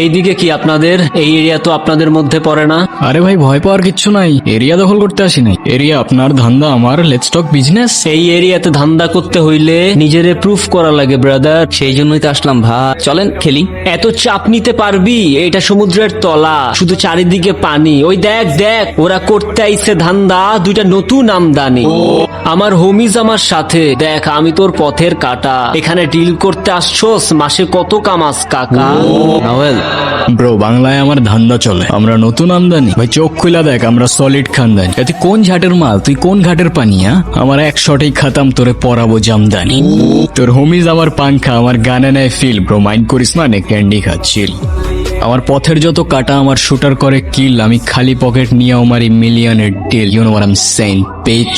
এইদিকে কি আপনাদের? এই এরিয়া তো আপনাদের মধ্যে পড়ে না। আরে ভাই ভয় পাওয়ার কিচ্ছু নাই, এরিয়া দখল করতে আসি নাই। এরিয়া আপনার, ধান্দা আমার, লেটস টক বিজনেস। এই এরিয়াতে ধান্দা করতে হইলে নিজেরে প্রুফ করা লাগে ব্রাদার। সেই জন্যই তো আসলাম ভাই, চলেন খেলি। এত চাপ নিতে পারবি? এটা সমুদ্রের তলা, শুধু চারিদিকে পানি। ওই দেখ দেখ, ওরা করতে আইছে ধান্দা, দুইটা নতুন আমদানি। আমার হোমিজ আমার সাথে। দেখ আমি তোর পথের কাটা, এখানে ডিল করতে আসছোস, মাসে কত কামাস কাকা? নাওয়েল, ব্রো বাংলায় আমার ধান্দা চলে, আমরা নতুন আমদানি। ভাই চোখ খুলা দেখ, আমরা সলিড খানদানি। তুই কোন ঝাটের মাল, তুই কোন ঘাটের পানি? আমার এক শটেই খাতাম, তোরে পরাবো জামদানি। তোর হোমিজ আমার পাংখা, আমার গানে নেয় ফিল। ব্রো মাইন্ড করিস না, নে ক্যান্ডি খাচ্ছিল। আমার পথের যত কাটা আমার শুটার করে কিল, আমি খালি পকেট নিয়ে আমার মিলিয়নের deal. You know what I am saying, pitch.